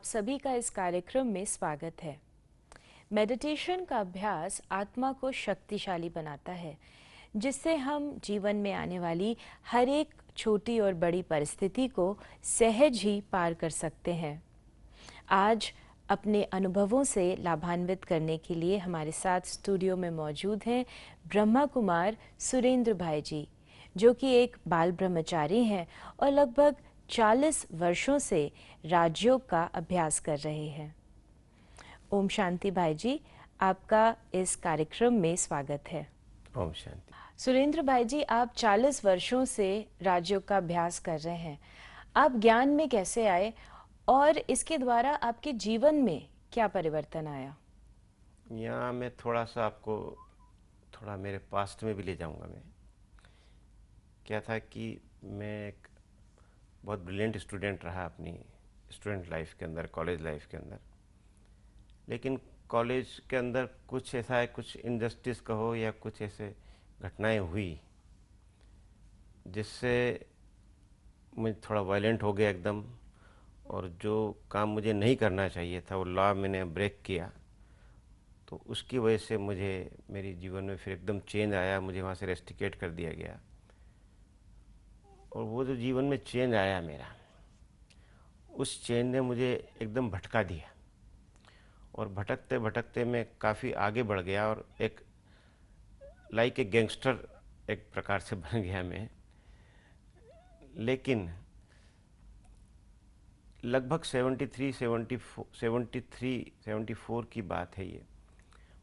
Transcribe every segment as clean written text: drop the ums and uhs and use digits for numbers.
आप सभी का इस कार्यक्रम में स्वागत है। मेडिटेशन का अभ्यास आत्मा को शक्तिशाली बनाता है, जिससे हम जीवन में आने वाली हर एक छोटी और बड़ी परिस्थिति को सहज ही पार कर सकते हैं। आज अपने अनुभवों से लाभान्वित करने के लिए हमारे साथ स्टूडियो में मौजूद हैं ब्रह्मा कुमार सुरेंद्र भाई जी, जो कि एक बाल ब्रह्मचारी हैं और लगभग 40 वर्षों से राजयोग का अभ्यास कर रहे हैं। ओम शांति भाई जी, आपका इस कार्यक्रम में स्वागत है। ओम शांति। सुरेंद्र भाई जी, आप 40 वर्षों से राजयोग का अभ्यास कर रहे हैं। आप ज्ञान में कैसे आए और इसके द्वारा आपके जीवन में क्या परिवर्तन आया? यहाँ मैं थोड़ा सा आपको थोड़ा मेरे पास्ट में भी ले जाऊँगा। मैं क्या था कि मैं एक बहुत ब्रिलियंट स्टूडेंट रहा अपनी स्टूडेंट लाइफ के अंदर, कॉलेज लाइफ के अंदर। लेकिन कॉलेज के अंदर कुछ ऐसा है, कुछ इनजस्टिस कहो या कुछ ऐसे घटनाएं हुई जिससे मैं थोड़ा वायलेंट हो गया एकदम, और जो काम मुझे नहीं करना चाहिए था वो लॉ मैंने ब्रेक किया। तो उसकी वजह से मुझे मेरी जीवन में फिर एकदम चेंज आया, मुझे वहाँ से रेस्टिकेट कर दिया गया। और वो जो जीवन में चेंज आया मेरा, उस चेंज ने मुझे एकदम भटका दिया, और भटकते भटकते मैं काफ़ी आगे बढ़ गया और एक लाइक ए गैंगस्टर एक प्रकार से बन गया मैं। लेकिन लगभग 74 की बात है ये।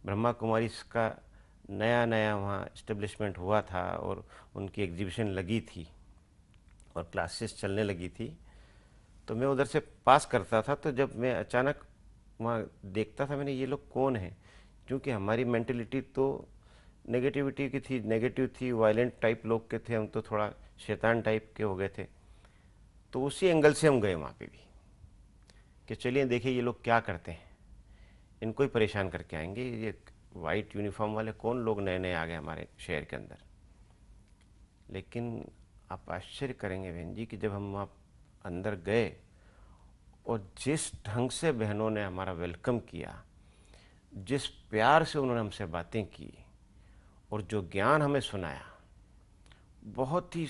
ब्रह्मा कुमारी का नया नया वहाँ इस्टेब्लिशमेंट हुआ था और उनकी एग्जीबिशन लगी थी और क्लासेस चलने लगी थी। तो मैं उधर से पास करता था, तो जब मैं अचानक वहाँ देखता था, मैंने ये लोग कौन हैं, क्योंकि हमारी मेंटलिटी तो नेगेटिविटी की थी, नेगेटिव थी, वायलेंट टाइप लोग के थे हम, तो थोड़ा शैतान टाइप के हो गए थे। तो उसी एंगल से हम गए वहाँ पे भी कि चलिए देखिए ये लोग क्या करते हैं, इनको ही परेशान करके आएंगे। ये वाइट यूनिफॉर्म वाले कौन लोग नए नए आ गए हमारे शहर के अंदर। लेकिन आप आश्चर्य करेंगे बहन जी कि जब हम वहाँ अंदर गए और जिस ढंग से बहनों ने हमारा वेलकम किया, जिस प्यार से उन्होंने हमसे बातें की और जो ज्ञान हमें सुनाया, बहुत ही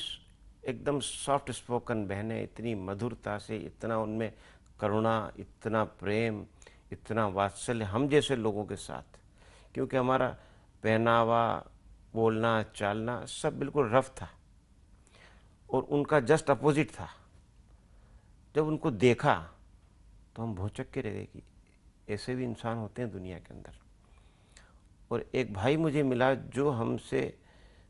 एकदम सॉफ्ट स्पोकन बहनें, इतनी मधुरता से, इतना उनमें करुणा, इतना प्रेम, इतना वात्सल्य हम जैसे लोगों के साथ। क्योंकि हमारा पहनावा, बोलना चालना सब बिल्कुल रफ था और उनका जस्ट अपोजिट था। जब उनको देखा तो हम भौचक्के के रह गए कि ऐसे भी इंसान होते हैं दुनिया के अंदर। और एक भाई मुझे मिला जो हमसे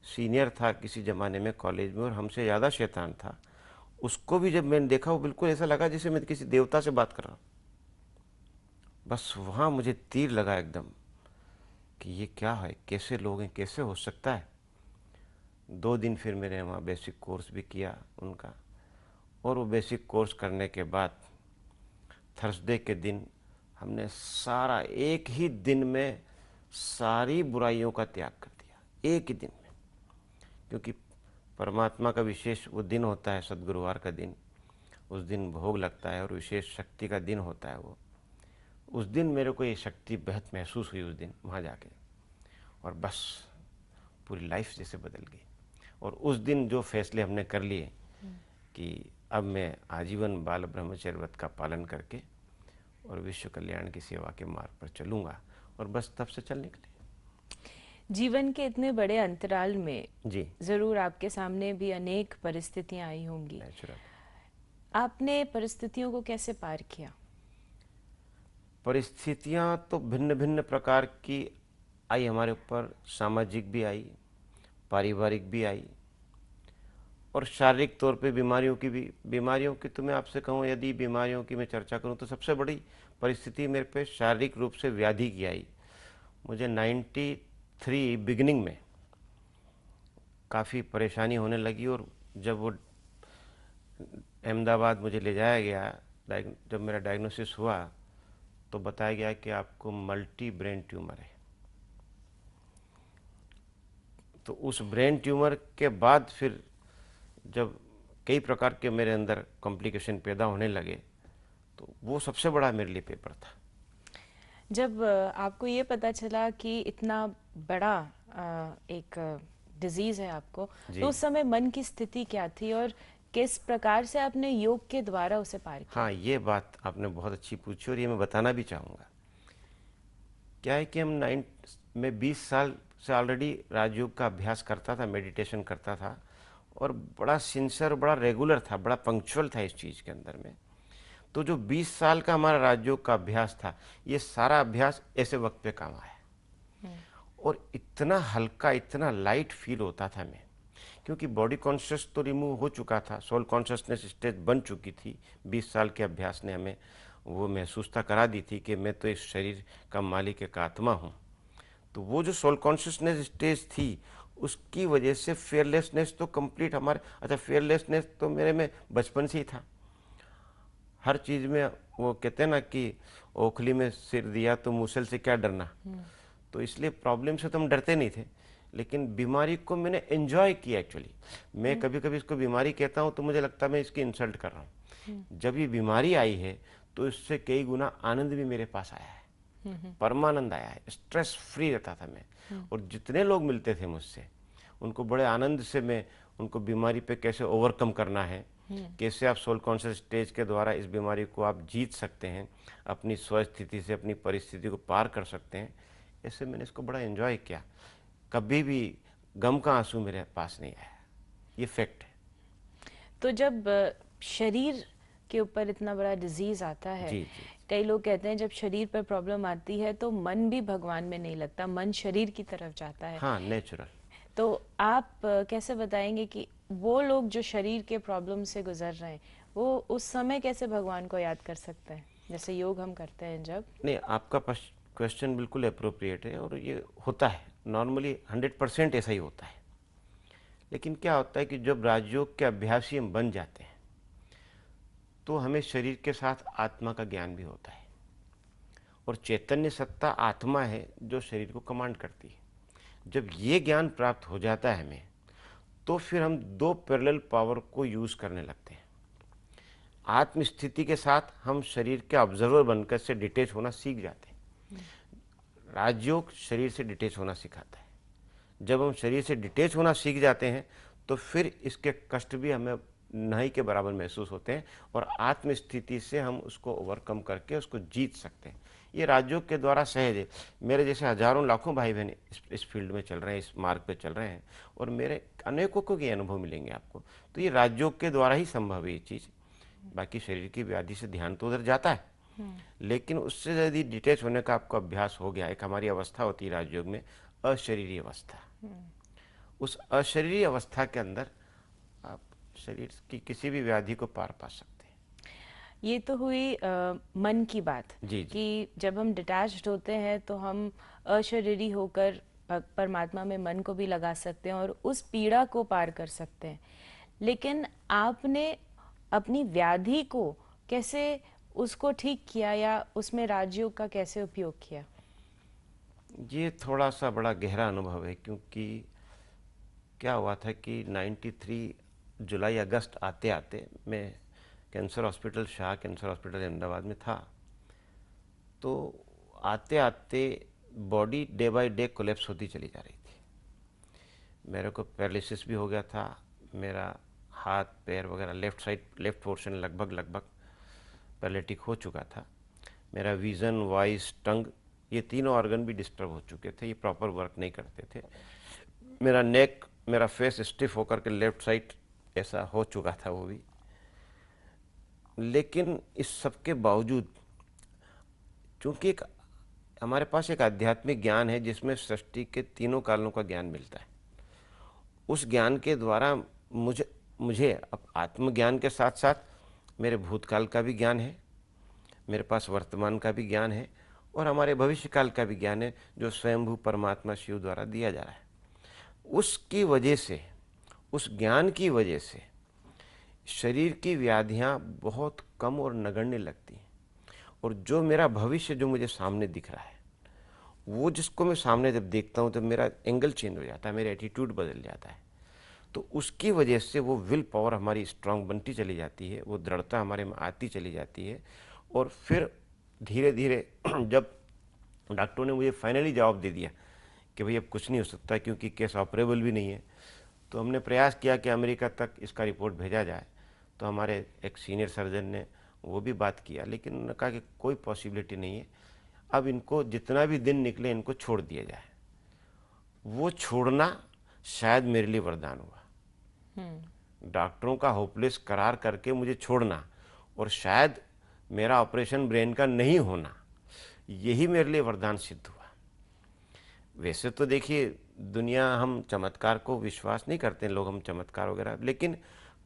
सीनियर था किसी ज़माने में कॉलेज में और हमसे ज़्यादा शैतान था। उसको भी जब मैंने देखा, वो बिल्कुल ऐसा लगा जैसे मैं किसी देवता से बात कर रहा हूँ। बस वहाँ मुझे तीर लगा एकदम कि ये क्या है, कैसे लोग हैं, कैसे हो सकता है। 2 दिन फिर मैंने वहाँ बेसिक कोर्स भी किया उनका, और वो बेसिक कोर्स करने के बाद थर्सडे के दिन हमने सारा, एक ही दिन में सारी बुराइयों का त्याग कर दिया, एक ही दिन में। क्योंकि परमात्मा का विशेष वो दिन होता है, सद्गुरुवार का दिन, उस दिन भोग लगता है और विशेष शक्ति का दिन होता है वो। उस दिन मेरे को ये शक्ति बहुत महसूस हुई उस दिन वहाँ जाके, और बस पूरी लाइफ जैसे बदल गई। और उस दिन जो फैसले हमने कर लिए कि अब मैं आजीवन बाल ब्रह्मचर्य व्रत का पालन करके और विश्व कल्याण की सेवा के मार्ग पर चलूँगा, और बस तब से चल निकले। जीवन के इतने बड़े अंतराल में जी। जरूर आपके सामने भी अनेक परिस्थितियां आई होंगी। नेचुरल। आपने परिस्थितियों को कैसे पार किया? परिस्थितियाँ तो भिन्न भिन्न प्रकार की आई हमारे ऊपर, सामाजिक भी आई, पारिवारिक भी आई, और शारीरिक तौर पे बीमारियों की भी। बीमारियों की तो मैं आपसे कहूँ, यदि बीमारियों की मैं चर्चा करूँ तो सबसे बड़ी परिस्थिति मेरे पे शारीरिक रूप से व्याधि की आई। मुझे 93 बिगिनिंग में काफ़ी परेशानी होने लगी, और जब वो अहमदाबाद मुझे ले जाया गया, जब मेरा डायग्नोसिस हुआ तो बताया गया कि आपको मल्टी ब्रेन ट्यूमर है। तो उस ब्रेन ट्यूमर के बाद फिर जब कई प्रकार के मेरे अंदर कॉम्प्लिकेशन पैदा होने लगे, हम्म। तो वो सबसे बड़ा मेरे लिए पेपर था। जब आपको ये पता चला कि इतना बड़ा एक डिजीज है आपको, तो जी। उस समय मन की स्थिति क्या थी और किस प्रकार से आपने योग के द्वारा उसे पार किया? हाँ, ये बात आपने बहुत अच्छी पूछी और ये मैं बताना भी चाहूँगा। क्या है कि हम नाइन मैं 20 साल से ऑलरेडी राजयोग का अभ्यास करता था, मेडिटेशन करता था और बड़ा सिंसियर, बड़ा रेगुलर था, बड़ा पंक्चुअल था इस चीज़ के अंदर में। तो जो 20 साल का हमारा राजयोग का अभ्यास था, ये सारा अभ्यास ऐसे वक्त पे काम आया और इतना हल्का, इतना लाइट फील होता था मैं, क्योंकि बॉडी कॉन्शियस तो रिमूव हो चुका था, सोल कॉन्शियसनेस स्टेज बन चुकी थी। 20 साल के अभ्यास ने हमें वो महसूसता करा दी थी कि मैं तो इस शरीर का मालिक, एक आत्मा हूँ। तो वो जो सोल कॉन्शियसनेस स्टेज थी, उसकी वजह से फेयरलेसनेस तो कंप्लीट हमारे, अच्छा फेयरलेसनेस तो मेरे में बचपन से ही था। हर चीज़ में वो कहते हैं ना कि ओखली में सिर दिया तो मूसल से क्या डरना। तो इसलिए प्रॉब्लम से तो हम डरते नहीं थे, लेकिन बीमारी को मैंने एंजॉय किया एक्चुअली। मैं कभी कभी इसको बीमारी कहता हूँ तो मुझे लगता है मैं इसकी इंसल्ट कर रहा हूँ। जब ये बीमारी आई है तो इससे कई गुना आनंद भी मेरे पास आया है, परमानंद आया है, स्ट्रेस फ्री रहता था मैं। और जितने लोग मिलते थे मुझसे, उनको बड़े आनंद से मैं उनको बीमारी पे कैसे ओवरकम करना है, कैसे आप सोल कॉन्शियस स्टेज के द्वारा इस बीमारी को आप जीत सकते हैं, अपनी स्वस्थिति से अपनी परिस्थिति को पार कर सकते हैं, ऐसे मैंने इसको बड़ा एंजॉय किया। कभी भी गम का आंसू मेरे पास नहीं आया, ये फैक्ट है। तो जब शरीर के ऊपर इतना बड़ा डिजीज आता है, जी जी। कई लोग कहते हैं जब शरीर पर प्रॉब्लम आती है तो मन भी भगवान में नहीं लगता, मन शरीर की तरफ जाता है। हाँ, नेचुरल। तो आप कैसे बताएंगे कि वो लोग जो शरीर के प्रॉब्लम से गुजर रहे हैं, वो उस समय कैसे भगवान को याद कर सकते हैं, जैसे योग हम करते हैं जब? नहीं, आपका क्वेश्चन बिल्कुल अप्रोप्रिएट है और ये होता है नॉर्मली, 100% ऐसा ही होता है। लेकिन क्या होता है कि जब राजयोग के अभ्यासी हम बन जाते हैं तो हमें शरीर के साथ आत्मा का ज्ञान भी होता है, और चैतन्य सत्ता आत्मा है जो शरीर को कमांड करती है। जब ये ज्ञान प्राप्त हो जाता है हमें, तो फिर हम दो पैरेलल पावर को यूज करने लगते हैं। आत्म स्थिति के साथ हम शरीर के ऑब्जर्वर बनकर से डिटेच होना सीख जाते हैं। राजयोग शरीर से डिटेच होना सिखाता है। जब हम शरीर से डिटेच होना सीख जाते हैं तो फिर इसके कष्ट भी हमें नहीं के बराबर महसूस होते हैं और आत्म स्थिति से हम उसको ओवरकम करके उसको जीत सकते हैं। ये राजयोग के द्वारा सहज है। मेरे जैसे हजारों लाखों भाई बहन इस फील्ड में चल रहे हैं, इस मार्ग पे चल रहे हैं, और मेरे अनेकों को ये अनुभव मिलेंगे आपको। तो ये राजयोग के द्वारा ही संभव है ये चीज़। बाकी शरीर की व्याधि से ध्यान तो उधर जाता है, लेकिन उससे यदि डिटेच होने का आपको अभ्यास हो गया, एक हमारी अवस्था होती है राजयोग में, अशरीरी अवस्था। उस अशरीरी अवस्था के अंदर आप शरीर की किसी भी व्याधि को पार पा सकते हैं। ये तो हुई मन की बात, जी जी। कि जब हम डिटैच्ड होते हैं तो हम अशरीरी होकर परमात्मा में मन को भी लगा सकते हैं और उस पीड़ा को पार कर सकते हैं। लेकिन आपने अपनी व्याधि को कैसे उसको ठीक किया, या उसमें राजयोग का कैसे उपयोग किया? ये थोड़ा सा बड़ा गहरा अनुभव है, क्योंकि क्या हुआ था कि 93 जुलाई अगस्त आते आते मैं cancer hospital, Shah cancer hospital Ahmedabad में था। तो आते आते body day by day collapse होती चली जा रही थी। मेरे को पैरालिसिस भी हो गया था, मेरा हाथ पैर वगैरह लेफ्ट साइड, लेफ्ट पोर्शन लगभग पैरालिटिक हो चुका था। मेरा विज़न, वॉइस, टंग, ये तीनों ऑर्गन भी डिस्टर्ब हो चुके थे, ये प्रॉपर वर्क नहीं करते थे। मेरा नेक, मेरा फेस स्टिफ होकर के लेफ्ट साइड ऐसा हो चुका था वो भी। लेकिन इस सब के बावजूद, चूंकि एक हमारे पास एक आध्यात्मिक ज्ञान है जिसमें सृष्टि के तीनों कालों का ज्ञान मिलता है, उस ज्ञान के द्वारा मुझे अब आत्मज्ञान के साथ साथ मेरे भूतकाल का भी ज्ञान है, मेरे पास वर्तमान का भी ज्ञान है, और हमारे भविष्य काल का भी ज्ञान है जो स्वयंभू परमात्मा शिव द्वारा दिया जा रहा है। उसकी वजह से, उस ज्ञान की वजह से शरीर की व्याधियाँ बहुत कम और नगण्य लगती हैं। और जो मेरा भविष्य जो मुझे सामने दिख रहा है, वो जिसको मैं सामने जब देखता हूँ तो मेरा एंगल चेंज हो जाता है, मेरा एटीट्यूड बदल जाता है। तो उसकी वजह से वो विल पावर हमारी स्ट्रांग बनती चली जाती है, वो दृढ़ता हमारे में आती चली जाती है, और फिर धीरे धीरे जब डॉक्टरों ने मुझे फाइनली जवाब दे दिया कि भाई अब कुछ नहीं हो सकता क्योंकि केस ऑपरेबल भी नहीं है, तो हमने प्रयास किया कि अमेरिका तक इसका रिपोर्ट भेजा जाए। तो हमारे एक सीनियर सर्जन ने वो भी बात किया, लेकिन उन्होंने कहा कि कोई पॉसिबिलिटी नहीं है, अब इनको जितना भी दिन निकले इनको छोड़ दिया जाए। वो छोड़ना शायद मेरे लिए वरदान हुआ। डॉक्टरों का होपलेस करार करके मुझे छोड़ना और शायद मेरा ऑपरेशन ब्रेन का नहीं होना, यही मेरे लिए वरदान सिद्ध हुआ। वैसे तो देखिए दुनिया, हम चमत्कार को विश्वास नहीं करते हैं लोग, हम चमत्कार वगैरह, लेकिन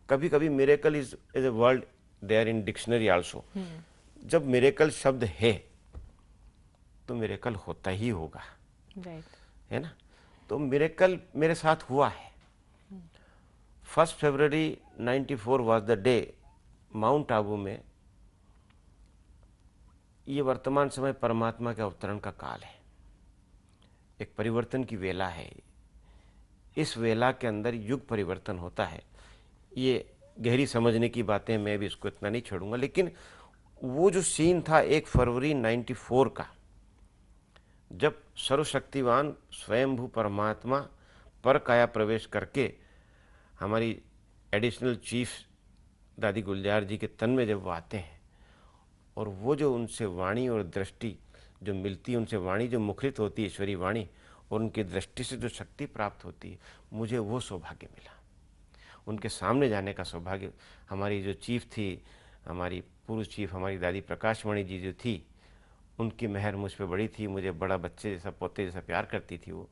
कभी कभी miracle is a word there in dictionary also. जब मिरेकल शब्द है तो मिरेकल होता ही होगा, है ना। तो मिरेकल मेरे साथ हुआ है। 1 फरवरी 94 was the day mount Abu में, ये वर्तमान समय परमात्मा के अवतरण का काल है, एक परिवर्तन की वेला है। इस वेला के अंदर युग परिवर्तन होता है। ये गहरी समझने की बातें, मैं भी इसको इतना नहीं छोड़ूंगा, लेकिन वो जो सीन था 1 फरवरी 94 का, जब सर्वशक्तिवान स्वयंभू परमात्मा पर काया प्रवेश करके हमारी एडिशनल चीफ दादी गुलजार जी के तन में जब वो आते हैं, और वो जो उनसे वाणी और दृष्टि जो मिलती है, उनसे वाणी जो मुखरित होती है, ईश्वरी वाणी, और उनकी दृष्टि से जो शक्ति प्राप्त होती है, मुझे वो सौभाग्य मिला, उनके सामने जाने का सौभाग्य। हमारी जो चीफ थी, हमारी पूर्व चीफ हमारी दादी प्रकाशमणि जी जो थी, उनकी मेहर मुझ पर बड़ी थी, मुझे बड़ा बच्चे जैसा, पोते जैसा प्यार करती थी वो।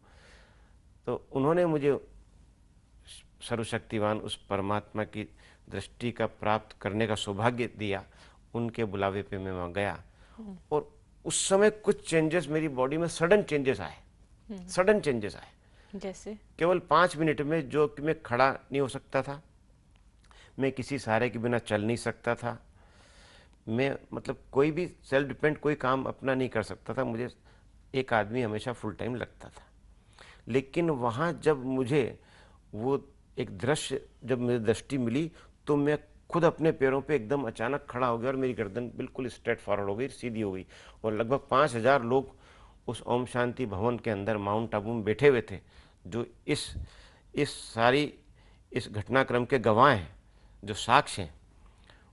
तो उन्होंने मुझे सर्वशक्तिवान उस परमात्मा की दृष्टि का प्राप्त करने का सौभाग्य दिया। उनके बुलावे पे मैं वहाँ गया, और उस समय कुछ चेंजेस मेरी बॉडी में, सडन चेंजेस आए, सडन चेंजेस आए। जैसे केवल 5 मिनट में, जो कि मैं खड़ा नहीं हो सकता था, मैं किसी सहारे के बिना चल नहीं सकता था, मैं मतलब कोई भी सेल्फ डिपेंड कोई काम अपना नहीं कर सकता था, मुझे एक आदमी हमेशा फुल टाइम लगता था। लेकिन वहाँ जब मुझे वो एक दृश्य, जब मुझे दृष्टि मिली, तो मैं खुद अपने पैरों पे एकदम अचानक खड़ा हो गया, और मेरी गर्दन बिल्कुल स्ट्रेट फॉरवर्ड हो गई, सीधी हो गई। और लगभग 5000 लोग उस ओम शांति भवन के अंदर माउंट आबू में बैठे हुए थे, जो इस घटनाक्रम के गवाह हैं, जो साक्ष्य हैं,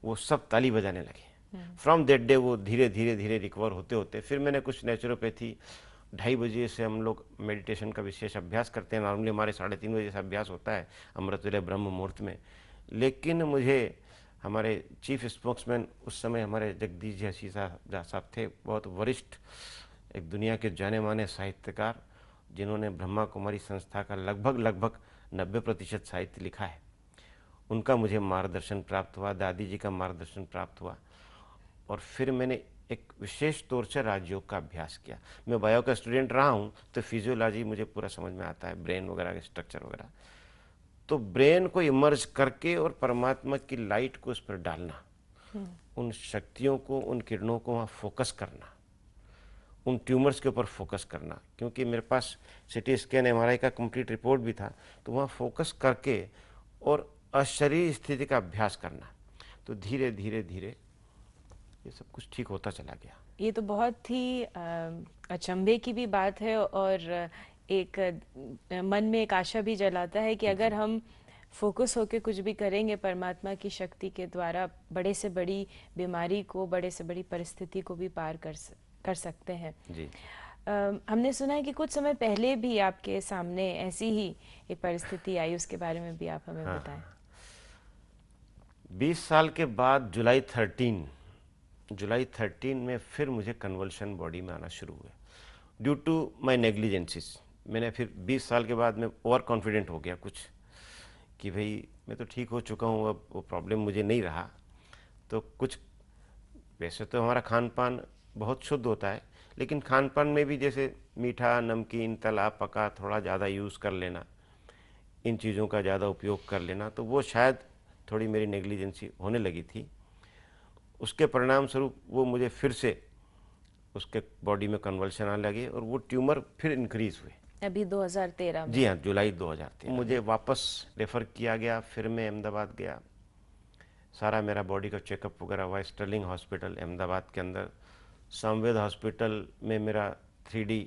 वो सब ताली बजाने लगे। फ्रॉम दैट डे वो धीरे धीरे धीरे रिकवर होते होते, फिर मैंने कुछ नेचुरोपैथी, 2:30 बजे से हम लोग मेडिटेशन का विशेष अभ्यास करते हैं। नॉर्मली हमारे 3:30 बजे से अभ्यास होता है अमृतवेले ब्रह्म मुहूर्त में। लेकिन मुझे हमारे चीफ स्पोक्समैन उस समय हमारे जगदीश जी हसीसा साहब थे, बहुत वरिष्ठ, एक दुनिया के जाने माने साहित्यकार, जिन्होंने ब्रह्मा कुमारी संस्था का लगभग 90% साहित्य लिखा है। उनका मुझे मार्गदर्शन प्राप्त हुआ, दादी जी का मार्गदर्शन प्राप्त हुआ, और फिर मैंने एक विशेष तौर से राजयोग का अभ्यास किया। मैं बायो का स्टूडेंट रहा हूँ, तो फिजियोलॉजी मुझे पूरा समझ में आता है, ब्रेन वगैरह के स्ट्रक्चर वगैरह। तो ब्रेन को इमर्ज करके और परमात्मा की लाइट को उस पर डालना, उन शक्तियों को, उन किरणों को वहाँ फोकस करना, उन ट्यूमर्स के ऊपर फोकस करना, क्योंकि मेरे पास सिटी स्कैन MRI का कंप्लीट रिपोर्ट भी था, तो वहाँ फोकस करके और अशरीर स्थिति का अभ्यास करना, तो धीरे धीरे धीरे ये सब कुछ ठीक होता चला गया। ये तो बहुत ही अचंभे की भी बात है, और एक मन में एक आशा भी जलाता है कि अगर हम फोकस होके कुछ भी करेंगे परमात्मा की शक्ति के द्वारा, बड़े से बड़ी बीमारी को, बड़े से बड़ी परिस्थिति को भी पार कर सकते हैं। जी। हमने सुना है कि कुछ समय पहले भी आपके सामने ऐसी ही एक परिस्थिति आई, उसके बारे में भी आप हमें बताएं। 20 साल के बाद जुलाई 13 में फिर मुझे कन्वल्शन बॉडी में आना शुरू हुआ, ड्यू टू माई नेग्लिजेंसीज। मैंने फिर 20 साल के बाद में ओवर कॉन्फिडेंट हो गया कुछ, कि भाई मैं तो ठीक हो चुका हूँ, अब वो प्रॉब्लम मुझे नहीं रहा। तो कुछ, वैसे तो हमारा खान पान बहुत शुद्ध होता है, लेकिन खान पान में भी जैसे मीठा, नमकीन, तला पका थोड़ा ज़्यादा यूज़ कर लेना, इन चीज़ों का ज़्यादा उपयोग कर लेना, तो वो शायद थोड़ी मेरी नेग्लिजेंसी होने लगी थी। उसके परिणाम स्वरूप वो मुझे फिर से उसके बॉडी में कन्वल्शन आने लगे, और वो ट्यूमर फिर इंक्रीज हुए। अभी 2013 में? जी हाँ, जुलाई 2013 मुझे वापस रेफ़र किया गया। फिर मैं अहमदाबाद गया, सारा मेरा बॉडी का चेकअप वगैरह हुआ स्टर्लिंग हॉस्पिटल अहमदाबाद के अंदर, संवेद हॉस्पिटल में मेरा 3D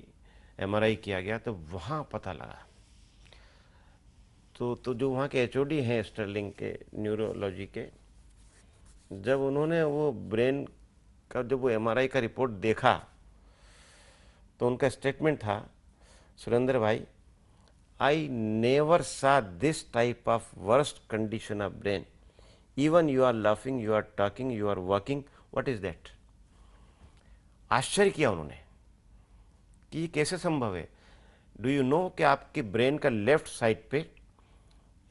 MRI किया गया, तो वहाँ पता लगा। तो जो वहाँ के HOD हैं स्टर्लिंग के न्यूरोलॉजी के, जब उन्होंने वो ब्रेन का जब वो MRI का रिपोर्ट देखा तो उनका स्टेटमेंट था, सुरेंद्र भाई, I never saw this type of worst condition of brain, even you are laughing, you are talking, you are working, what is that. आश्चर्य किया उन्होंने कि ये कैसे संभव है। डू यू नो कि आपके ब्रेन का लेफ्ट साइड पे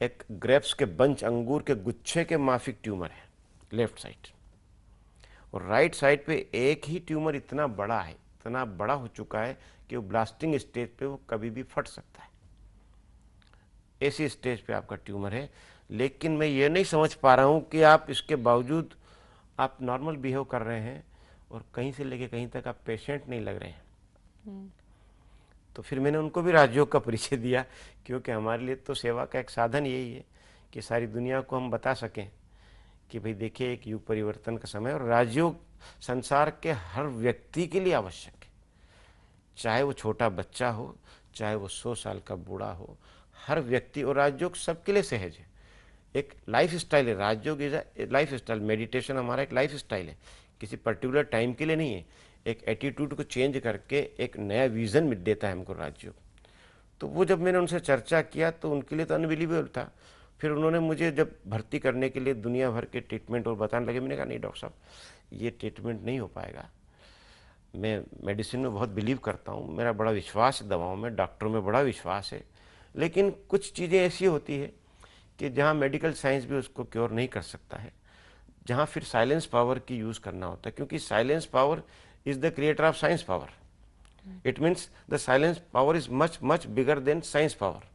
एक ग्रेप्स के बंच, अंगूर के गुच्छे के माफिक ट्यूमर है लेफ्ट साइड, और राइट साइड पे एक ही ट्यूमर इतना बड़ा है, इतना बड़ा हो चुका है कि वो ब्लास्टिंग स्टेज पे वो कभी भी फट सकता है, ऐसी स्टेज पे आपका ट्यूमर है। लेकिन मैं ये नहीं समझ पा रहा हूँ कि आप इसके बावजूद आप नॉर्मल बिहेव कर रहे हैं और कहीं से लेके कहीं तक आप पेशेंट नहीं लग रहे हैं। तो फिर मैंने उनको भी राजयोग का परिचय दिया, क्योंकि हमारे लिए तो सेवा का एक साधन यही है कि सारी दुनिया को हम बता सकें कि भाई देखिए एक युग परिवर्तन का समय, और राजयोग संसार के हर व्यक्ति के लिए आवश्यक है, चाहे वो छोटा बच्चा हो, चाहे वो 100 साल का बूढ़ा हो, हर व्यक्ति। और राजयोग सबके लिए सहज है, एक लाइफ स्टाइल है। Rajyoga is a life style, meditation हमारा एक लाइफ स्टाइल है, किसी पर्टिकुलर टाइम के लिए नहीं है। एक एटीट्यूड को चेंज करके एक नया विजन में देता है हमको राजयोग। तो वो जब मैंने उनसे चर्चा किया तो उनके लिए तो अनबिलीवेबल था। फिर उन्होंने मुझे जब भर्ती करने के लिए दुनिया भर के ट्रीटमेंट और बताने लगे, मैंने कहा नहीं डॉक्टर साहब, ये ट्रीटमेंट नहीं हो पाएगा। मैं मेडिसिन में बहुत बिलीव करता हूँ, मेरा बड़ा विश्वास है दवाओं में, डॉक्टरों में बड़ा विश्वास है, लेकिन कुछ चीज़ें ऐसी होती है कि जहाँ मेडिकल साइंस भी उसको क्योर नहीं कर सकता है, जहाँ फिर साइलेंस पावर की यूज़ करना होता है, क्योंकि silence power is the creator of science power. It means the silence power is much much bigger than science power.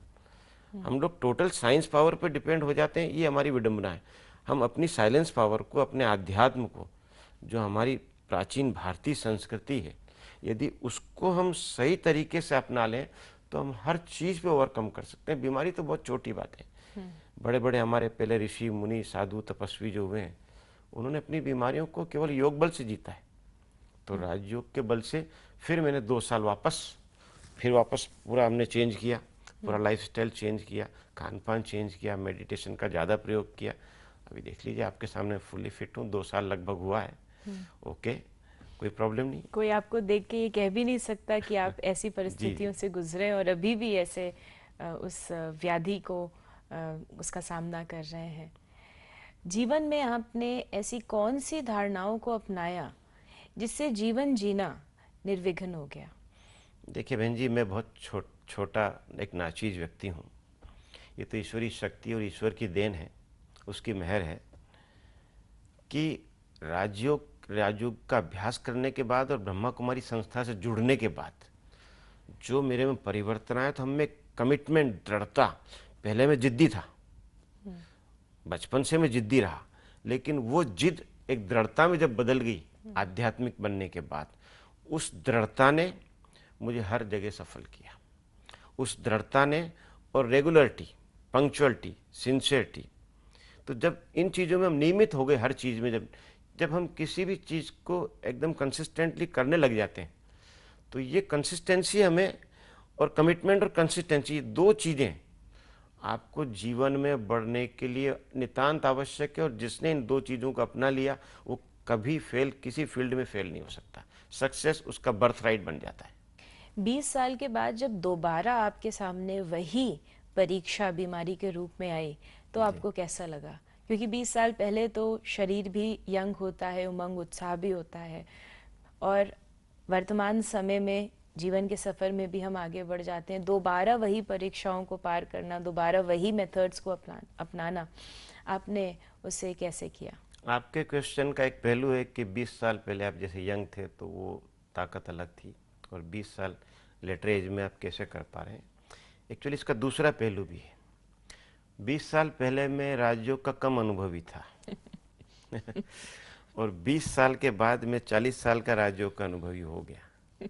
हम लोग टोटल साइंस पावर पे डिपेंड हो जाते हैं, ये हमारी विडंबना है। हम अपनी साइलेंस पावर को, अपने आध्यात्म को, जो हमारी प्राचीन भारतीय संस्कृति है, यदि उसको हम सही तरीके से अपना लें तो हम हर चीज़ पे ओवरकम कर सकते हैं। बीमारी तो बहुत छोटी बात है। बड़े बड़े हमारे पहले ऋषि मुनि साधु तपस्वी जो हुए हैं, उन्होंने अपनी बीमारियों को केवल योग बल से जीता है। तो राजयोग के बल से फिर मैंने 2 साल वापस पूरा हमने चेंज किया, पूरा लाइफस्टाइल चेंज किया, खान पान चेंज किया, मेडिटेशन का ज़्यादा प्रयोग किया। अभी देख लीजिए आपके सामने फुल्ली फिट हूँ, 2 साल लगभग हुआ है। ओके, कोई प्रॉब्लम नहीं। कोई आपको देख के ये कह भी नहीं सकता कि आप ऐसी जी परिस्थितियों जी से गुजरे और अभी भी ऐसे उस व्याधि को उसका सामना कर रहे हैं। जीवन में आपने ऐसी कौन सी धारणाओं को अपनाया जिससे जीवन जीना निर्विघ्न हो गया? देखिए बहन जी, मैं बहुत छोटा एक नाचीज व्यक्ति हूँ। ये तो ईश्वरी शक्ति और ईश्वर की देन है, उसकी मेहर है कि राजयोग का अभ्यास करने के बाद और ब्रह्मा कुमारी संस्था से जुड़ने के बाद जो मेरे में परिवर्तन आया, तो हम में कमिटमेंट, दृढ़ता। पहले मैं जिद्दी था, बचपन से मैं जिद्दी रहा, लेकिन वो जिद एक दृढ़ता में जब बदल गई आध्यात्मिक बनने के बाद, उस दृढ़ता ने मुझे हर जगह सफल किया। उस दृढ़ता ने, और रेगुलरिटी, पंक्चुअलिटी, सिंसियरिटी। तो जब इन चीज़ों में हम नियमित हो गए, हर चीज़ में जब हम किसी भी चीज़ को एकदम कंसिस्टेंटली करने लग जाते हैं, तो ये कंसिस्टेंसी हमें, और कमिटमेंट और कंसिस्टेंसी, 2 चीज़ें आपको जीवन में बढ़ने के लिए नितांत आवश्यक है। और जिसने इन 2 चीज़ों को अपना लिया वो कभी किसी फील्ड में फेल नहीं हो सकता। सक्सेस उसका बर्थ राइट बन जाता है। 20 साल के बाद जब दोबारा आपके सामने वही परीक्षा बीमारी के रूप में आई तो आपको कैसा लगा? क्योंकि 20 साल पहले तो शरीर भी यंग होता है, उमंग उत्साह भी होता है, और वर्तमान समय में जीवन के सफ़र में भी हम आगे बढ़ जाते हैं। दोबारा वही परीक्षाओं को पार करना, दोबारा वही मेथड्स को अपनाना, आपने उसे कैसे किया? आपके क्वेश्चन का एक पहलू है कि 20 साल पहले आप जैसे यंग थे तो वो ताकत अलग थी, और 20 साल लेटर एज में आप कैसे कर पा रहे हैं। एक्चुअली इसका दूसरा पहलू भी है। 20 साल पहले मैं राजयोग का कम अनुभवी था और 20 साल के बाद मैं 40 साल का राजयोग का अनुभवी हो गया।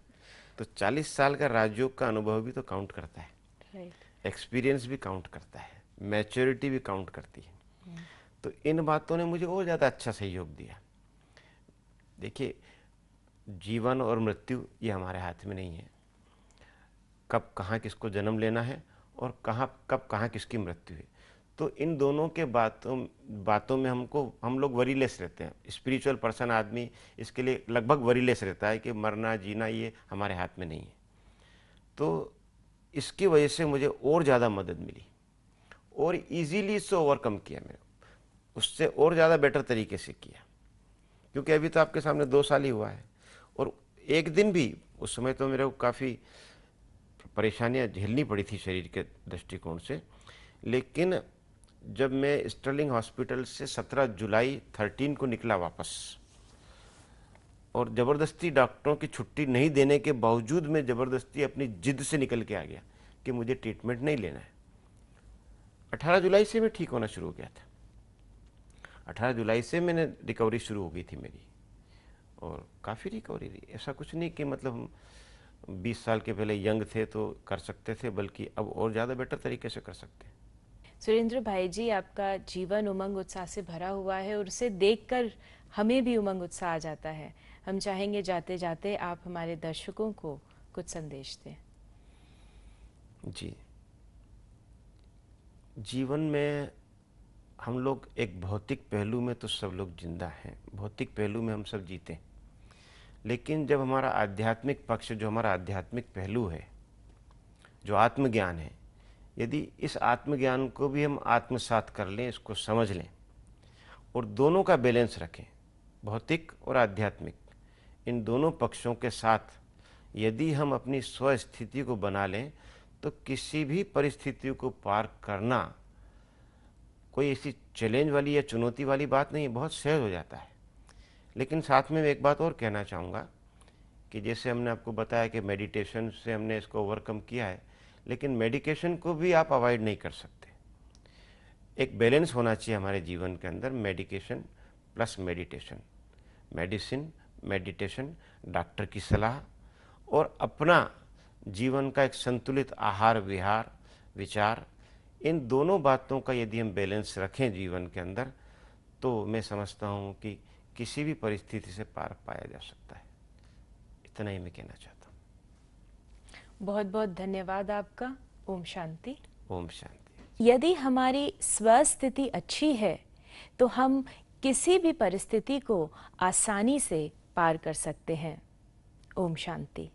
तो 40 साल का राजयोग का अनुभव भी तो काउंट करता है, राइट। एक्सपीरियंस भी काउंट करता है, मैच्योरिटी भी काउंट करती है। तो इन बातों ने मुझे और ज़्यादा अच्छा सहयोग दिया। देखिए, जीवन और मृत्यु ये हमारे हाथ में नहीं है, कब कहाँ किसको जन्म लेना है और कब कहाँ किसकी मृत्यु है। तो इन दोनों के बातों में हम लोग वरीलेस रहते हैं। स्पिरिचुअल पर्सन आदमी इसके लिए लगभग वरीलेस रहता है कि मरना जीना ये हमारे हाथ में नहीं है। तो इसकी वजह से मुझे और ज़्यादा मदद मिली और इजीली इससे ओवरकम किया मैंने, उससे और ज़्यादा बेटर तरीके से किया, क्योंकि अभी तो आपके सामने 2 साल ही हुआ है। और एक दिन भी, उस समय तो मेरे को काफ़ी परेशानियां झेलनी पड़ी थी शरीर के दृष्टिकोण से, लेकिन जब मैं स्टर्लिंग हॉस्पिटल से 17 जुलाई 13 को निकला वापस, और ज़बरदस्ती डॉक्टरों की छुट्टी नहीं देने के बावजूद मैं ज़बरदस्ती अपनी जिद से निकल के आ गया कि मुझे ट्रीटमेंट नहीं लेना है। 18 जुलाई से मैं ठीक होना शुरू हो गया था। 18 जुलाई से मैंने रिकवरी शुरू हो गई थी मेरी, और काफ़ी रिकवरी रही। ऐसा कुछ नहीं कि मतलब हम 20 साल के पहले यंग थे तो कर सकते थे, बल्कि अब और ज़्यादा बेटर तरीके से कर सकते हैं। सुरेंद्र भाई जी, आपका जीवन उमंग उत्साह से भरा हुआ है और उसे देखकर हमें भी उमंग उत्साह आ जाता है। हम चाहेंगे जाते जाते आप हमारे दर्शकों को कुछ संदेश दें। जी, जीवन में हम लोग एक भौतिक पहलू में तो सब लोग जिंदा हैं, भौतिक पहलू में हम सब जीते हैं, लेकिन जब हमारा आध्यात्मिक पक्ष, जो हमारा आध्यात्मिक पहलू है, जो आत्मज्ञान है, यदि इस आत्मज्ञान को भी हम आत्मसात कर लें, इसको समझ लें और दोनों का बैलेंस रखें, भौतिक और आध्यात्मिक, इन दोनों पक्षों के साथ यदि हम अपनी स्वस्थिति को बना लें, तो किसी भी परिस्थिति को पार करना कोई ऐसी चैलेंज वाली या चुनौती वाली बात नहीं है, बहुत सहज हो जाता है। लेकिन साथ में मैं एक बात और कहना चाहूँगा कि जैसे हमने आपको बताया कि मेडिटेशन से हमने इसको ओवरकम किया है, लेकिन मेडिकेशन को भी आप अवॉइड नहीं कर सकते। एक बैलेंस होना चाहिए हमारे जीवन के अंदर, medication plus meditation, medicine, meditation, doctor की सलाह और अपना जीवन का एक संतुलित आहार विहार विचार, इन दोनों बातों का यदि हम बैलेंस रखें जीवन के अंदर, तो मैं समझता हूँ कि किसी भी परिस्थिति से पार पाया जा सकता है। इतना ही मैं कहना चाहता हूँ। बहुत बहुत धन्यवाद आपका। ओम शांति। ओम शांति। यदि हमारी स्वस्थिति अच्छी है तो हम किसी भी परिस्थिति को आसानी से पार कर सकते हैं। ओम शांति।